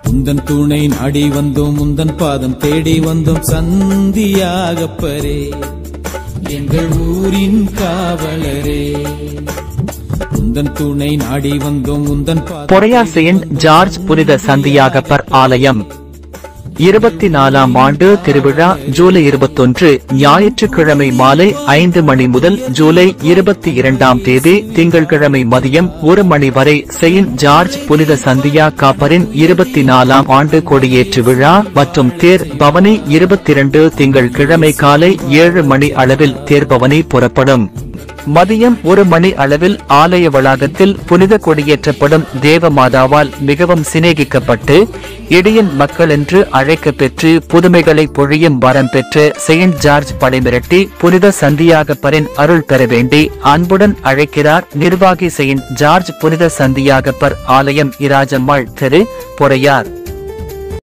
உந்தன் துணை நாடி வந்தோம், உந்தன் பாதம் தேடி வந்தோம். சந்தியாகப்பரே, எங்கள் ஊரின் காவலரே, உந்தன் துணை நாடி வந்தோம், உந்தன் பாதம். பொறையா செயின்ட் ஜார்ஜ் புனித சந்தியாகப்பர் ஆலயம் 24ஆம் ஆண்டு திருவிழா ஜூலை 21 ஞாயிற்றுக்கிழமை மாலை 5 மணி முதல் ஜூலை 22ஆம் தேதி திங்கட்கிழமை மதியம் 1 மணி வரை செயின்ட் ஜார்ஜ் புனித சந்தியா காப்பரின் 24ஆம் ஆண்டு கொடியேற்று விழா மற்றும் தேர் பவனி 22 திங்கட்கிழமை காலை 7 மணி அளவில் தேர்பவனி புறப்படும். மதியம் 1 மணி அளவில் ஆலய வளாகத்தில் புனித கொடியேற்றப்படும். தேவமாதாவால் மிகவும் சிநேகிக்கப்பட்டு இடியின் மக்கள் என்று அழைக்கப்பெற்று புதுமைகளை பொழியும் வரம் பெற்ற செயின்ட் ஜார்ஜ் படைமிரட்டி புனித சந்தியாகப்பரின் அருள் பெற வேண்டி அன்புடன் அழைக்கிறார் நிர்வாகி. செயின்ட் ஜார்ஜ் புனித சந்தியாகப்பர் ஆலயம், இராஜம்மாள் தெரு, பொறையார்.